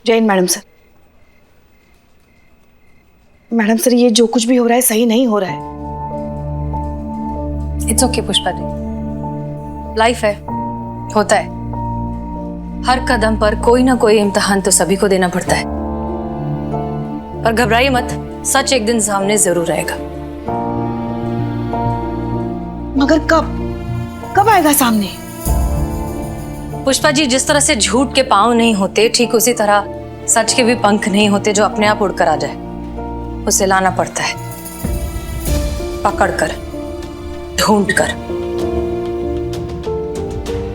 Jain madam sir. Madam sir, ये जो कुछ भी हो रहा है सही नहीं हो रहा है। It's okay Pushpa ji, life है, होता है। हर कदम पर कोई ना कोई इम्तिहान तो सभी को देना पड़ता है। पर घबराइए मत, सच एक दिन सामने जरूर आएगा। मगर कब आएगा सामने? पुष्पा जी, जिस तरह से झूठ के पांव नहीं होते, ठीक उसी तरह सच के भी पंख नहीं होते जो अपने आप उड़कर आ जाए। उसे लाना पड़ता है, पकड़कर, ढूंढकर।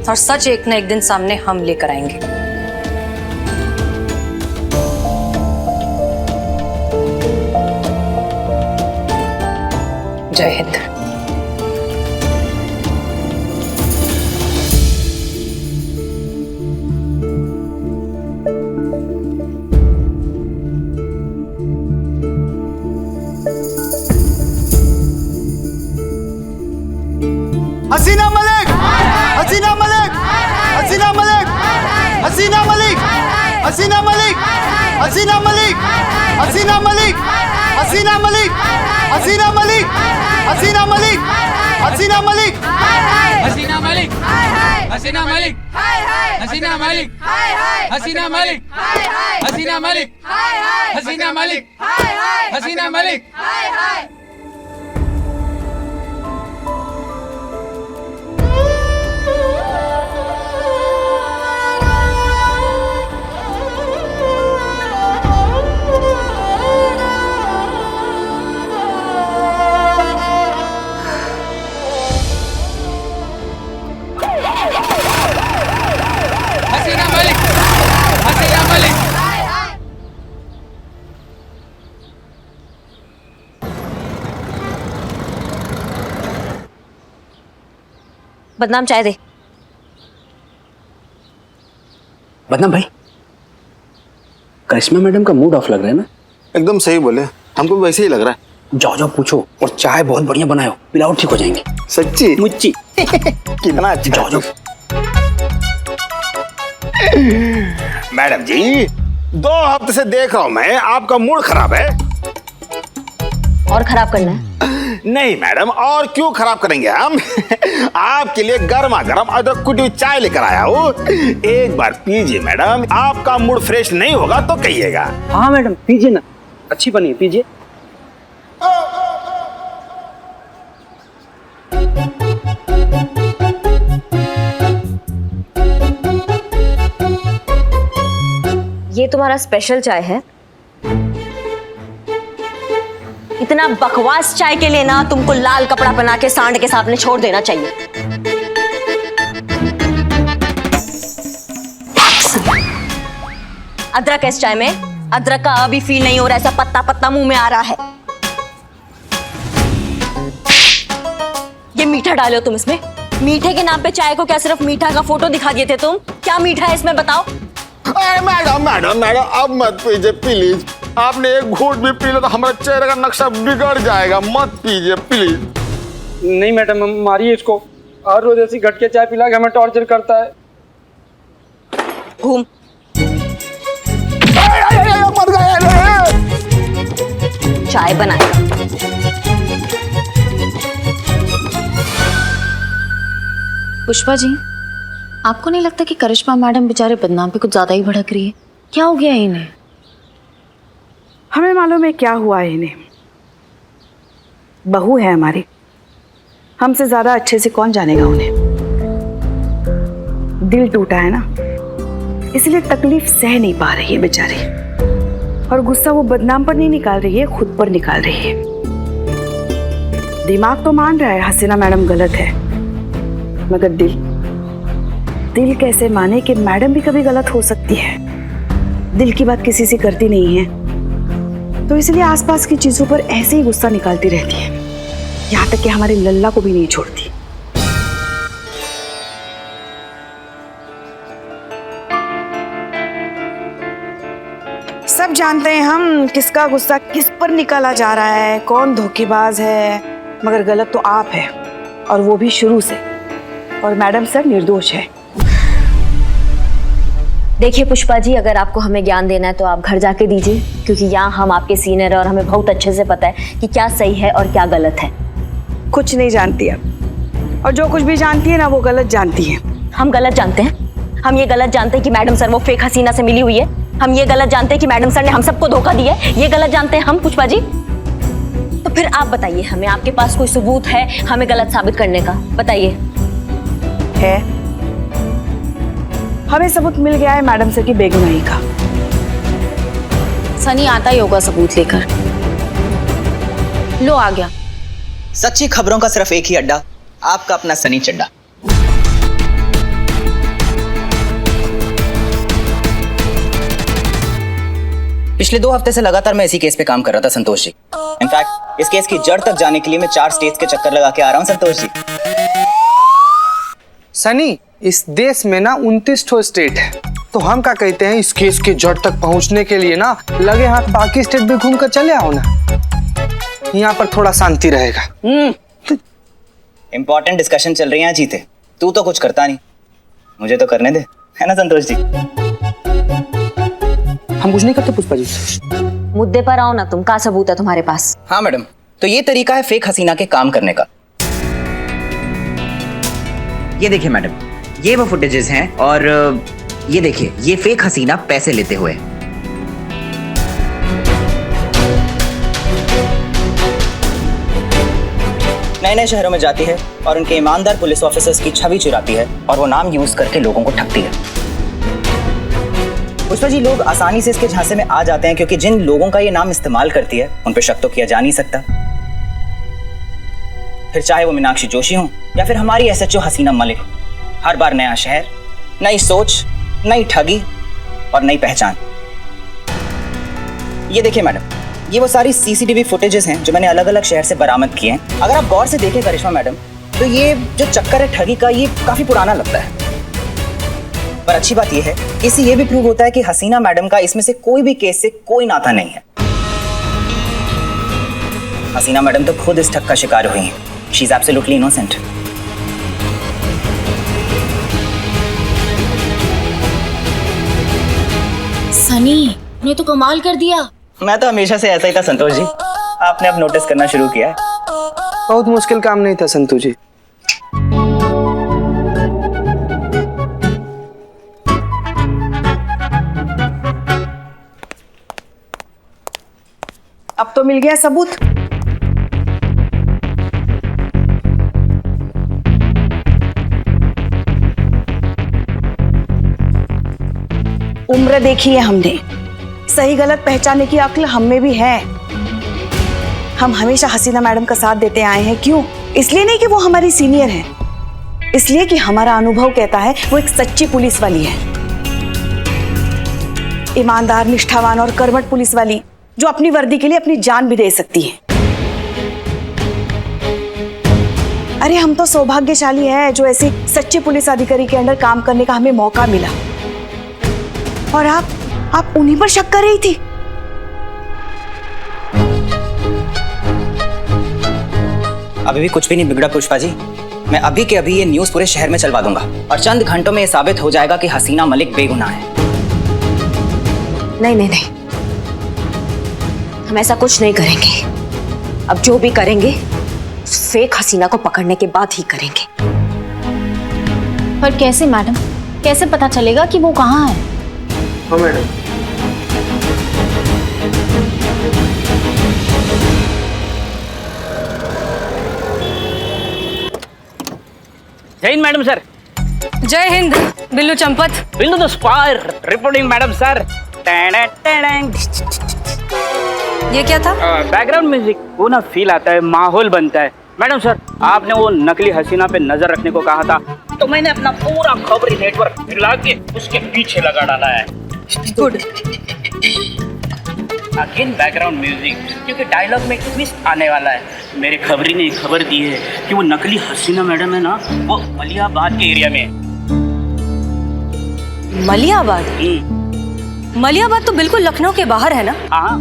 और सच एक ना एक दिन सामने हम लेकर आएंगे। जय हिंद। हसीना मलिक, हसीना मलिक, हसीना मलिक, हसीना मलिक, हसीना मलिक, हसीना मलिक, हसीना मलिक, हसीना मलिक, हसीना मलिक, हसीना मलिक, हसीना मलिक, हसीना मलिक, हसीना मलिक, हसीना मलिक, हसीना मलिक, हसीना मलिक, हसीना मलिक, हसीना मलिक। हसीना मलिक, हसीना मलिक। बदनाम चाय दे। बदनाम भाई, करिश्मा मैडम का मूड ऑफ लग रहा है ना? एकदम सही बोले, हमको भी वैसे ही लग रहा है। जाओ जाओ पूछो, और चाय बहुत बढ़िया बनाए हो, पिलाओ, ठीक हो जाएंगे। सच्ची मुच्ची। कितना अच्छा। जाओ जाओ। मैडम जी, 2 हफ्ते से देख रहा हूं मैं, आपका मूड खराब है। और खराब करना है? नहीं मैडम, और क्यों खराब करेंगे हम। आपके लिए गर्मा गर्म अदरक कुटी हुई चाय लेकर आया हूँ, एक बार पीजिए मैडम। आपका मूड फ्रेश नहीं होगा तो कहिएगा। हाँ मैडम, पीजिए ना, अच्छी बनी है, पीजिए। ये तुम्हारा स्पेशल चाय है? इतना बकवास चाय के लिए ना तुमको लाल कपड़ा बना के सांड के सामने छोड़ देना चाहिए। अदरक है इस चाय में, अदरक का अभी फील नहीं हो रहा, ऐसा पत्ता पत्ता मुंह में आ रहा है। ये मीठा डालो तुम इसमें। मीठे के नाम पे चाय को क्या सिर्फ मीठा का फोटो दिखा दिए थे तुम? क्या मीठा है इसमें बताओ? मैडम मैडम मैडम, अब मत पीजिए प्लीज। आपने एक घूंट भी पी लो तो हमारा चेहरे का नक्शा बिगड़ जाएगा, मत पीजिए प्लीज। नहीं मैडम, मारिए इसको। हर रोज ऐसी घटके चाय पिला के हमें टॉर्चर करता है। घूम। मर गए। चाय बनाएगा। पुष्पा जी, आपको नहीं लगता कि करिश्मा मैडम बेचारे बदनाम पे कुछ ज्यादा ही भड़क रही है? क्या हो गया इन्हें? हमें मालूम है क्या हुआ है इन्हें। बहू है हमारी, हमसे ज्यादा अच्छे से कौन जानेगा उन्हें। दिल टूटा है ना, इसलिए तकलीफ सह नहीं पा रही है बेचारी। और गुस्सा वो बदनाम पर नहीं निकाल रही है, खुद पर निकाल रही है। दिमाग तो मान रहा है हसीना मैडम गलत है, मगर दिल कैसे माने कि मैडम भी कभी गलत हो सकती है। दिल की बात किसी से करती नहीं है, तो इसलिए आसपास की चीजों पर ऐसे ही गुस्सा निकालती रहती है, यहाँ तक कि हमारे लल्ला को भी नहीं छोड़ती। सब जानते हैं हम किसका गुस्सा किस पर निकाला जा रहा है, कौन धोखेबाज है, मगर गलत तो आप है, और वो भी शुरू से। और मैडम सर निर्दोष है। देखिए पुष्पा जी, अगर आपको हमें ज्ञान देना है तो आप घर जाके दीजिए, क्योंकि यहाँ हम आपके सीनियर हैं और हमें बहुत अच्छे से पता है कि क्या सही है और क्या गलत है। कुछ नहीं जानती अब, और जो कुछ भी जानती है ना वो गलत जानती है। हम गलत जानते हैं? हम ये गलत जानते हैं कि मैडम सर वो फेक हसीना से मिली हुई है? हम ये गलत जानते हैं कि मैडम सर ने हम सबको धोखा दिया है? ये गलत जानते हैं हम पुष्पा जी? तो फिर आप बताइए हमें, आपके पास कोई सबूत है हमें गलत साबित करने का? बताइए। है, हमें सबूत मिल गया है मैडम सर की बेगुनाही का। सनी आता ही होगा सबूत लेकर। लो आ गया। सच्ची खबरों का सिर्फ एक ही अड्डा, आपका अपना सनी चड्डा। पिछले 2 हफ्ते से लगातार मैं इसी केस पे काम कर रहा था संतोष जी। इनफैक्ट इस केस की जड़ तक जाने के लिए मैं 4 स्टेट्स के चक्कर लगा के आ रहा हूं संतोष जी। सनी, इस देश में ना 29 ठो स्टेट है, तो हम क्या कहते हैं, इस केस के जड़ तक पहुंचने के लिए ना लगे हाथ बाकी स्टेट भी घूम कर चले आओ ना, यहाँ पर थोड़ा शांति रहेगा। इंपॉर्टेंट डिस्कशन चल रही है जीते, तू तो कुछ करता नहीं, मुझे तो करने दे, है ना संतोष जी? हम कुछ नहीं करते पुष्पा जी। मुद्दे पर आओ ना तुम, क्या सबूत है तुम्हारे पास? हाँ मैडम, तो ये तरीका है फेक हसीना के काम करने का। ये देखिए मैडम, ये वो फुटेजेस हैं और ये देखिए ये फेक हसीना पैसे लेते हुए। नए नए शहरों में जाती है और उनके ईमानदार पुलिस ऑफिसर्स की छवि चुराती है और वो नाम यूज करके लोगों को ठगती है। पुष्पा जी, लोग आसानी से इसके झांसे में आ जाते हैं क्योंकि जिन लोगों का ये नाम इस्तेमाल करती है उन पर शक तो किया जा नहीं सकता, फिर चाहे वो मीनाक्षी जोशी हो या फिर हमारी एसएचओ हसीना मलिक। हर बार नया शहर, नई सोच, नई ठगी और नई पहचान। ये देखिए मैडम, ये वो सारी सीसीटीवी फुटेजेस हैं जो मैंने अलग अलग शहर से बरामद किए हैं। अगर आप गौर से देखें करिश्मा मैडम, तो ये जो चक्कर है ठगी का, ये काफी पुराना लगता है। पर अच्छी बात ये है, इससे ये भी प्रूव होता है कि हसीना मैडम का इसमें से कोई भी केस से कोई नाता नहीं है। हसीना मैडम तो खुद इस ठग का शिकार हुई हैं। She is absolutely innocent. Sunny ने तो कमाल कर दिया। मैं तो हमेशा से ऐसा ही था संतोष जी, आपने अब नोटिस करना शुरू किया है। बहुत मुश्किल काम नहीं था संतोष जी। अब तो मिल गया सबूत। उम्र देखी है हमने, सही गलत पहचानने की अक्ल हम में भी है। हम हमेशा हसीना मैडम का साथ देते आए हैं। क्यों? इसलिए नहीं कि वो हमारी सीनियर है, इसलिए कि हमारा अनुभव कहता है वो एक सच्ची पुलिस वाली है, ईमानदार, निष्ठावान और कर्मठ पुलिस वाली, जो अपनी वर्दी के लिए अपनी जान भी दे सकती है। अरे हम तो सौभाग्यशाली हैं जो ऐसी सच्चे पुलिस अधिकारी के अंडर काम करने का हमें मौका मिला। और आप उन्हीं पर शक कर रही थी? अभी भी कुछ भी नहीं बिगड़ा पुष्पा जी। मैं अभी के अभी ये न्यूज़ पूरे शहर में चलवा दूंगा और चंद घंटों में ये साबित हो जाएगा कि हसीना मलिक बेगुनाह है। नहीं नहीं नहीं, हम ऐसा कुछ नहीं करेंगे। अब जो भी करेंगे फेक हसीना को पकड़ने के बाद ही करेंगे। पर कैसे मैडम, कैसे पता चलेगा कि वो कहाँ है? हाँ मैडम। जय हिंद मैडम सर। जय Hind Billu Champat. Billu the spy reporting madam sir. ये क्या था? बैकग्राउंड म्यूजिक, वो ना फील आता है, माहौल बनता है। मैडम सर, आपने वो नकली हसीना पे नजर रखने को कहा था, तो मैंने अपना पूरा खबरी नेटवर्क मिला के उसके पीछे लगा डाला है। गुड। अगेन बैकग्राउंड म्यूजिक, क्योंकि डायलॉग में ट्विस्ट आने वाला है। मेरे खबरी ने खबर दी है कि वो नकली हसीना मैडम है ना, वो मलियाबाद के एरिया में। मलियाबाद? मलियाबाद तो बिल्कुल लखनऊ के बाहर है ना? हाँ।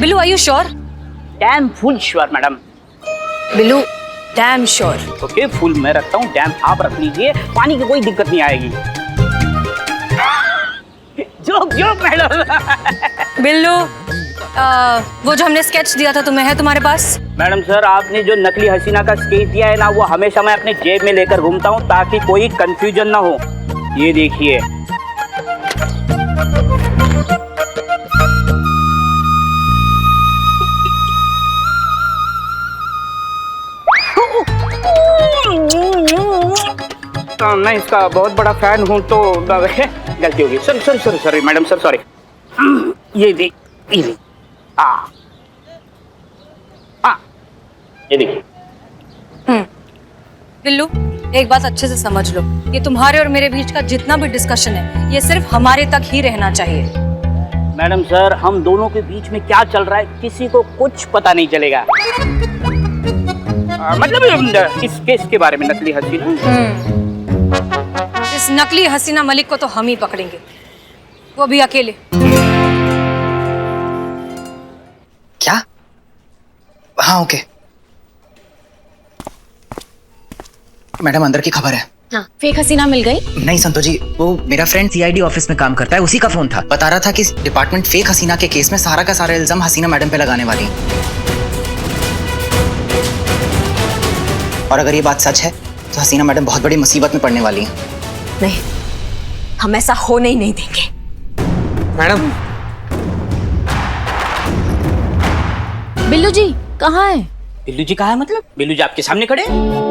Billu, are you sure? Damn full sure madam. Billu, damn sure. Okay, फुल मैं रखता हूँ, डैम आप रख लीजिए, पानी की कोई दिक्कत नहीं आएगी। क्यों मैडम? बिल्लू, वो जो हमने स्केच दिया था तुम्हें, है तुम्हारे पास? मैडम सर, आपने जो नकली हसीना का स्केच दिया है ना, वो हमेशा मैं अपने जेब में लेकर घूमता हूँ ताकि कोई कंफ्यूजन ना हो। ये देखिए। मैं इसका बहुत बड़ा फैन हूँ, तो गलती होगी। Sorry madam sir, sorry. ये देख, ये देखिए। बिल्लू, एक बात अच्छे से समझ लो, ये तुम्हारे और मेरे बीच का जितना भी डिस्कशन है, ये सिर्फ हमारे तक ही रहना चाहिए। मैडम सर, हम दोनों के बीच में क्या चल रहा है किसी को कुछ पता नहीं चलेगा। मतलब इस केस के बारे में, नकली हसीना। इस नकली हसीना मलिक को तो हम ही पकड़ेंगे, वो भी अकेले। क्या? हाँ, ओके। मैडम, अंदर की खबर है। हाँ, फेक हसीना मिल गई? नहीं संतो जी, वो मेरा फ्रेंड सीआईडी ऑफिस में काम करता है, उसी का फोन था। बता रहा था कि डिपार्टमेंट फेक हसीना के केस में सारा का सारा इल्जाम हसीना मैडम पे लगाने वाली है। और अगर ये बात सच है तो हसीना मैडम बहुत बड़ी मुसीबत में पड़ने वाली है। नहीं, हम ऐसा होने ही नहीं देंगे। मैडम, बिल्लू जी कहाँ है? बिल्लू जी कहाँ है? मतलब बिल्लू जी आपके सामने खड़े?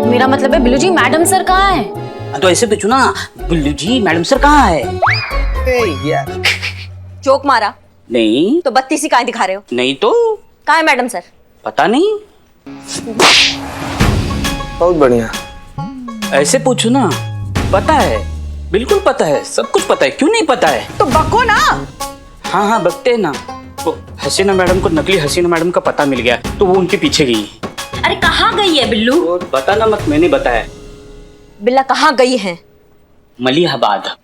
मेरा मतलब है बिल्लू जी मैडम सर कहाँ है? तो ऐसे पूछो ना, बिल्लू जी मैडम सर कहाँ है? यार जोक मारा? नहीं तो बत्ती सी काहे दिखा रहे हो? नहीं तो कहाँ है मैडम सर? पता नहीं। बहुत बढ़िया। ऐसे पूछो ना, पता है, बिल्कुल पता है, सब कुछ पता है, क्यों नहीं पता है? तो बको ना। हाँ बकते हैं ना। तो हसीना मैडम को नकली हसीना मैडम का पता मिल गया, तो वो उनके पीछे गई। अरे कहाँ गई है बिल्लू? बताना मत, मैंने बताया। बिल्ला कहाँ गई है? मलिहाबाद।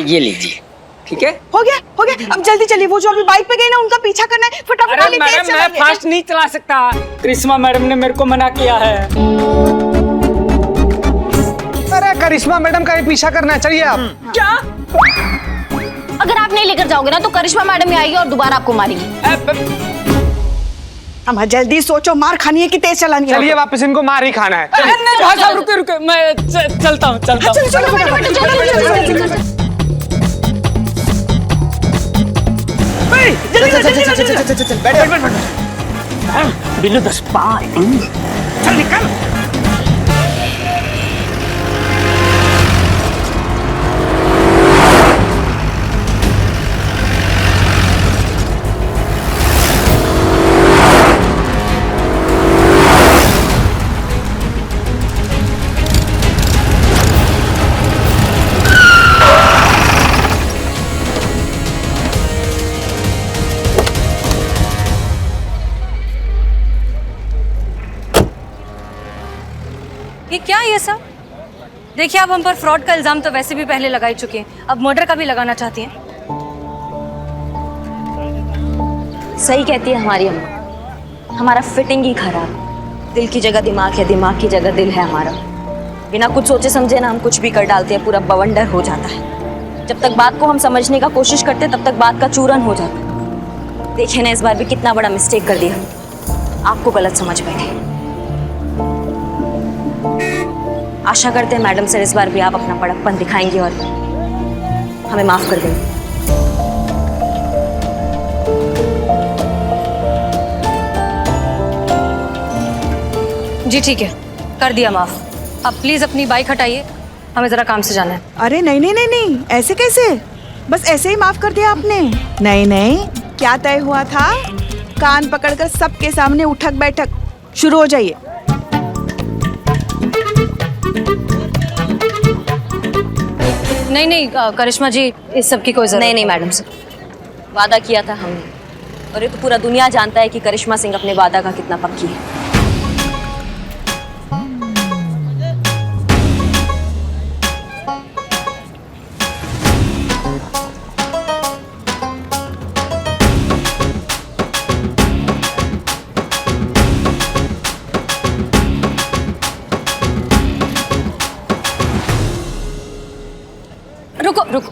ये लीजिए। ठीक है, हो गया हो गया। अब जल्दी चलिए, वो जो अभी बाइक पे गई ना, उनका पीछा करना है। फटाफट वाली तेज मैडम मैं चलाइए। फास्ट नहीं चला सकता, करिश्मा मैडम ने मेरे को मना किया है। अरे करिश्मा मैडम का ही पीछा करना चाहिए आप। क्या? अगर आप नहीं लेकर जाओगे ना तो करिश्मा मैडम ही आएगी और दोबारा आपको मारेगी। अब जल्दी सोचो, मार खानी है कि तेज चलानी है? चलिए वापस इनको मार ही खाना है। भाई साहब रुके, मैं चलता हूँ। बिल्लू 10 पाए। चल निकल। ये क्या है ये सब? देखिए, आप हम पर फ्रॉड का इल्जाम तो वैसे भी पहले लगा ही चुके हैं, अब मर्डर का भी लगाना चाहती हैं। सही कहती है हमारी अम्मा, हमारा फिटिंग ही खराब। दिल की जगह दिमाग है, दिमाग की जगह दिल है हमारा। बिना कुछ सोचे समझे ना हम कुछ भी कर डालते हैं, पूरा बवंडर हो जाता है। जब तक बात को हम समझने का कोशिश करते तब तक बात का चूरन हो जाता है। देखिए ना, इस बार भी कितना बड़ा मिस्टेक कर दिया, आपको गलत समझ बैठे। आशा करते हैं मैडम सर इस बार भी आप अपना बड़कपन दिखाएंगे और हमें माफ कर देंगे। जी ठीक है, कर दिया माफ। अब प्लीज अपनी बाइक हटाइए, हमें जरा काम से जाना है। अरे नहीं नहीं नहीं नहीं, ऐसे कैसे? बस ऐसे ही माफ कर दिया आपने? नहीं नहीं, क्या तय हुआ था? कान पकड़कर सबके सामने उठक बैठक शुरू हो जाइए। नहीं नहीं करिश्मा जी, इस सब की कोई जरूरत नहीं नहीं मैडम सर, वादा किया था हमने, और ये तो पूरा दुनिया जानता है कि करिश्मा सिंह अपने वादा का कितना पक्की है। रुको रुको,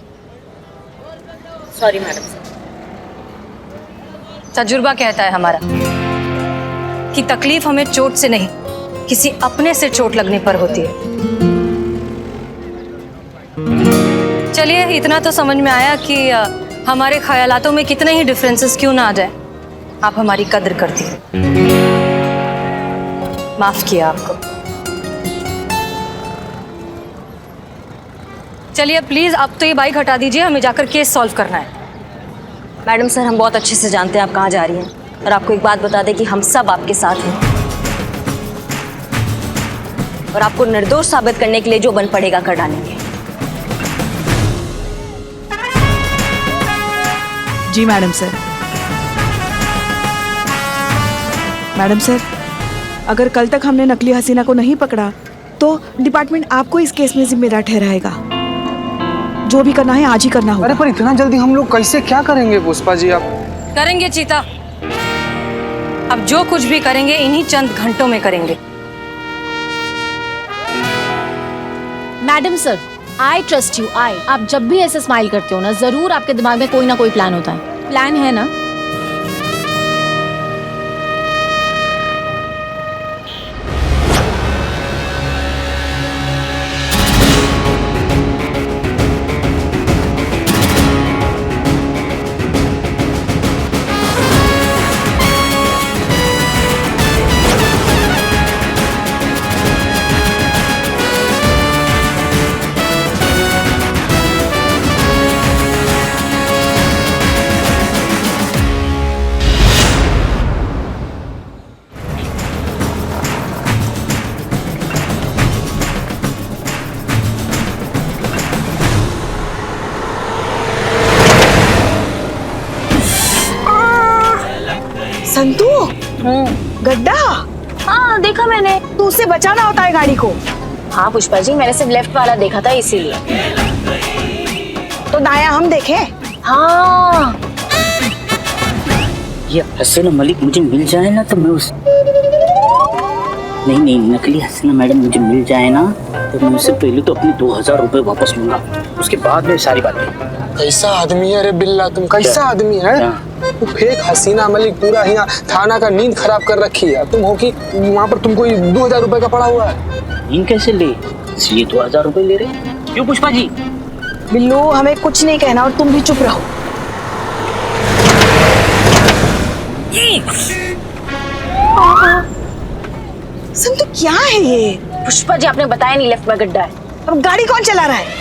सॉरी मैडम सर। तजुर्बा कहता है हमारा कि तकलीफ हमें चोट से नहीं, किसी अपने से चोट लगने पर होती है। चलिए, इतना तो समझ में आया कि हमारे ख्यालातों में कितने ही डिफरेंसेस क्यों ना आ जाए, आप हमारी कद्र करती हैं। माफ किया आपको। चलिए प्लीज, अब तो ये बाइक हटा दीजिए, हमें जाकर केस सॉल्व करना है। मैडम सर, हम बहुत अच्छे से जानते हैं आप कहाँ जा रही हैं, और आपको एक बात बता दें कि हम सब आपके साथ हैं, और आपको निर्दोष साबित करने के लिए जो बन पड़ेगा कर डालेंगे। जी मैडम सर। मैडम सर, अगर कल तक हमने नकली हसीना को नहीं पकड़ा तो डिपार्टमेंट आपको इस केस में जिम्मेदार ठहराएगा। जो भी करना है आज ही करना होगा। अरे पर इतना जल्दी हम लोग कैसे क्या करेंगे पुष्पा जी? आप करेंगे चीता, अब जो कुछ भी करेंगे इन्हीं चंद घंटों में करेंगे। Madam sir, I trust you. आप जब भी ऐसे स्माइल करते हो ना, जरूर आपके दिमाग में कोई ना कोई प्लान होता है। प्लान है ना? संतू, गड्ढा। हाँ देखा मैंने। तो उससे बचाना होता है गाड़ी को। हाँ पुष्पा जी, मैंने सिर्फ लेफ्ट वाला देखा था इसीलिए। तो दाया हम देखे। हाँ ये हसीना मलिक मुझे मिल जाए ना तो मैं उस नहीं नकली हसीना मैडम मुझे मिल जाए ना तो मैं उससे पहले तो अपने 2000 रुपए वापस लूंगा, उसके बाद में सारी बातें। कैसा आदमी है रे बिल्ला, तुम कैसा आदमी है? तू फेक हसीना मलिक पूरा यहाँ थाना का नींद खराब कर रखी है। तुम हो कि वहाँ पर तुमको 2000 रुपए का पड़ा हुआ है। नींद कैसे ले? ये 2000 रुपए ले रहे क्यों पुष्पा जी? बिल्लू, हमें कुछ नहीं कहना और तुम भी चुप रहो। संतू, क्या है ये? पुष्पा जी, आपने बताया नहीं लेफ्ट में गड्ढा है। अब गाड़ी कौन चला रहा है?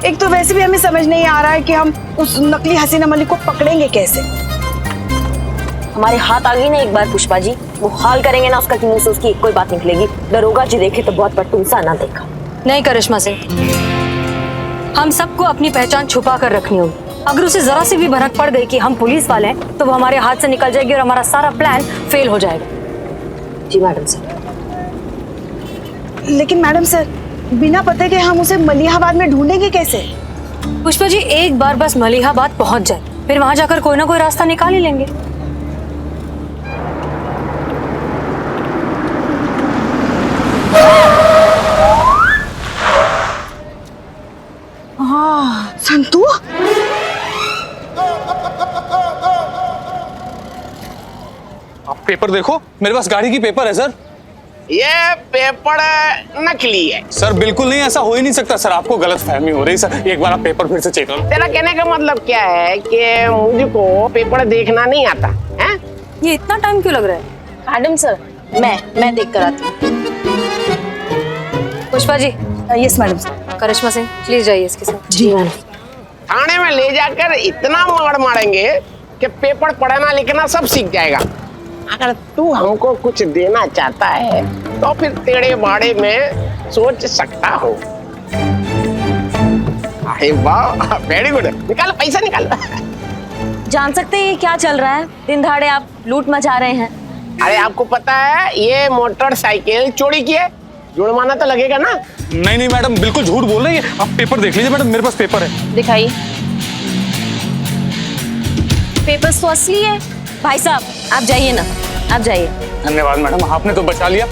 एक तो वैसे भी हमें समझ नहीं आ रहा है कि हम उस नकली हसीना मलिक को पकड़ेंगे कैसे। हमारे हाथ आ गई ना एक बार पुष्पा जी, वो हाल करेंगे ना उसका कि मुंह से उसकी कोई बात निकलेगी। दरोगा जी देखे तो बहुत, पर तुमसा ना देखा। नहीं करिश्मा सिंह, हम सबको अपनी पहचान छुपा कर रखनी होगी। अगर उसे जरा सी भी भनक पड़ गई कि हम पुलिस वाले हैं तो वो हमारे हाथ से निकल जाएगी और हमारा सारा प्लान फेल हो जाएगा। जी मैडम सर। लेकिन मैडम सर, बिना पते के हम उसे मलिहाबाद में ढूंढेंगे कैसे? पुष्पा जी, एक बार बस मलिहाबाद पहुंच जाए, फिर वहां जाकर कोई ना कोई रास्ता निकाल ही लेंगे। हाँ संतू, आप पेपर देखो, मेरे पास गाड़ी की पेपर है सर। ये पेपर नकली है सर बिल्कुल नहीं, ऐसा हो ही नहीं सकता सर। आपको गलत फहमी हो रही सर, एक बार आप पेपर फिर से चेक करो। तेरा कहने का मतलब क्या है कि मुझको पेपर देखना नहीं आता है? ये इतना टाइम क्यों लग रहा है? मैडम सर, मैं देख कर आती हूँ। Pushpa ji. Yes madam. Karishma Singh, please जाइए इसके साथ। जी मैडम। थाने में ले जाकर इतना मार मारेंगे कि पेपर पढ़ना लिखना सब सीख जाएगा। अगर तू हमको कुछ देना चाहता है तो फिर तेरे बारे में सोच सकता हूँ। अरे वाह, वेरी गुड। निकाल पैसा निकाल। जान सकते हैं ये क्या चल रहा है? दिन दहाड़े आप लूट मचा रहे हैं। अरे आपको पता है ये मोटरसाइकिल चोरी की है, जुर्माना तो लगेगा ना? नहीं नहीं मैडम, बिल्कुल झूठ बोल रही है। आप पेपर देख लीजिए मैडम, मेरे पास पेपर है। दिखाइए। पेपर्स तो असली है। भाई साहब आप जाइए ना, आप जाइए। धन्यवाद मैडम, आपने तो बचा लिया।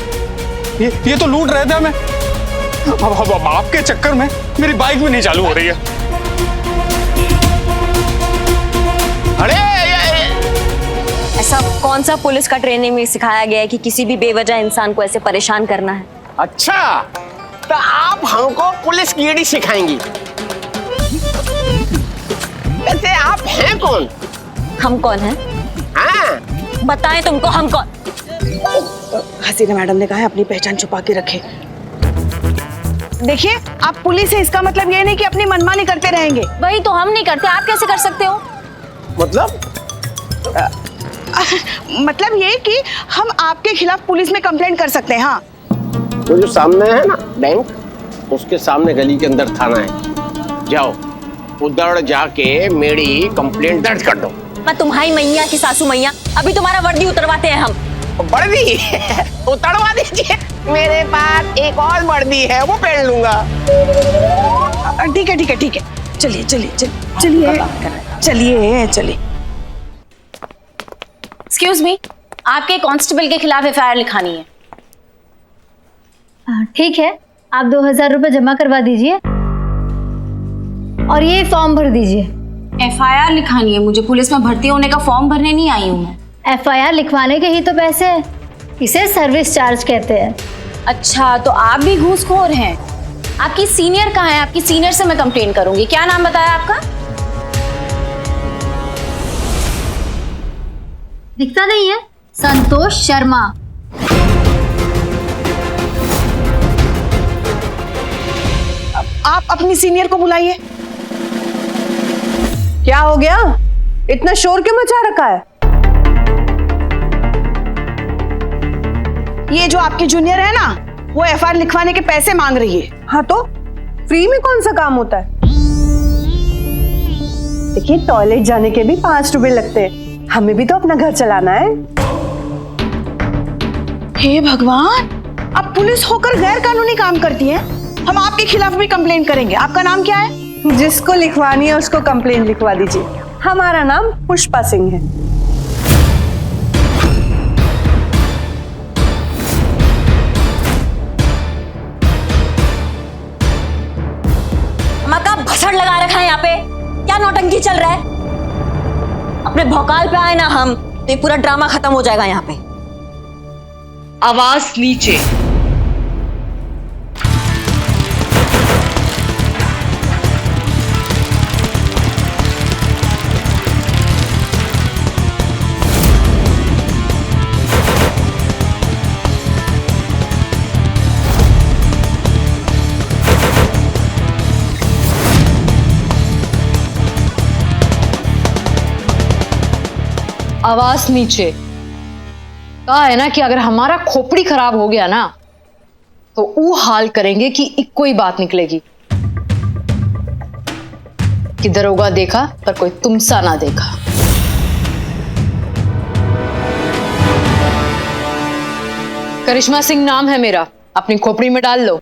ये तो लूट रहे थे हमें। अब आपके चक्कर में मेरी बाइक भी नहीं चालू हो रही है। अरे ऐसा कौन सा पुलिस का ट्रेनिंग में सिखाया गया है कि किसी भी बेवजह इंसान को ऐसे परेशान करना है? अच्छा, तो आप हमको पुलिस कीड़ी सिखाएंगी? वैसे आप हैं कौन? हम कौन हैं? हाँ बताएं तुमको हम कौन? हसीना मैडम ने कहा है अपनी पहचान छुपा के रखे। देखिए, आप पुलिस है इसका मतलब ये नहीं कि अपनी मनमानी करते रहेंगे। वही तो हम नहीं करते, आप कैसे कर सकते हो? मतलब ये कि हम आपके खिलाफ पुलिस में कंप्लेंट कर सकते हैं। हाँ, वो जो सामने है ना बैंक, उसके सामने गली के अंदर थाना है, जाओ उधर जाके मेरी कंप्लेंट दर्ज कर दो। मैं तुम्हारी मैया की सासू मैया, अभी तुम्हारा वर्दी उतरवाते हैं हम। वर्दी उतरवा दीजिए, मेरे पास एक और वर्दी है, वो पहन लूंगा। ठीक है ठीक है ठीक है, चलिए चलिए चलिए चलिए चलिए। एक्सक्यूज मी, आपके कांस्टेबल के खिलाफ एफआईआर लिखानी है। ठीक है, आप 2000 रुपए जमा करवा दीजिए और ये फॉर्म भर दीजिए। एफआईआर लिखानी है मुझे, पुलिस में भर्ती होने का फॉर्म भरने नहीं आई हूँ मैं। एफआईआर लिखवाने के ही तो पैसे हैं, इसे सर्विस चार्ज कहते हैं। अच्छा, तो आप भी घूसखोर हैं। आपकी सीनियर कहाँ है? आपकी सीनियर से मैं कंप्लेन करूंगी। क्या नाम बताया आपका? दिखता नहीं है? संतोष शर्मा। आप अपनी सीनियर को बुलाइए। क्या हो गया? इतना शोर क्यों मचा रखा है? ये जो आपकी जूनियर है ना, वो एफआईआर लिखवाने के पैसे मांग रही है। हाँ तो फ्री में कौन सा काम होता है? देखिए, टॉयलेट जाने के भी 5 रुपए लगते हैं, हमें भी तो अपना घर चलाना है। हे भगवान, आप पुलिस होकर गैर कानूनी काम करती हैं। हम आपके खिलाफ भी कंप्लेन करेंगे। आपका नाम क्या है? जिसको लिखवानी है उसको कंप्लेन लिखवा दीजिए। हमारा नाम पुष्पा सिंह है। मका भसड़ लगा रखा है यहाँ पे, क्या नौटंकी चल रहा है? अपने भौकाल पे आए ना हम, तो ये पूरा ड्रामा खत्म हो जाएगा यहाँ पे। आवाज नीचे। आवाज नीचे। कहा है ना कि अगर हमारा खोपड़ी खराब हो गया ना तो वो हाल करेंगे कि कोई बात निकलेगी कि दरोगा देखा पर कोई तुमसा ना देखा। करिश्मा सिंह नाम है मेरा, अपनी खोपड़ी में डाल लो।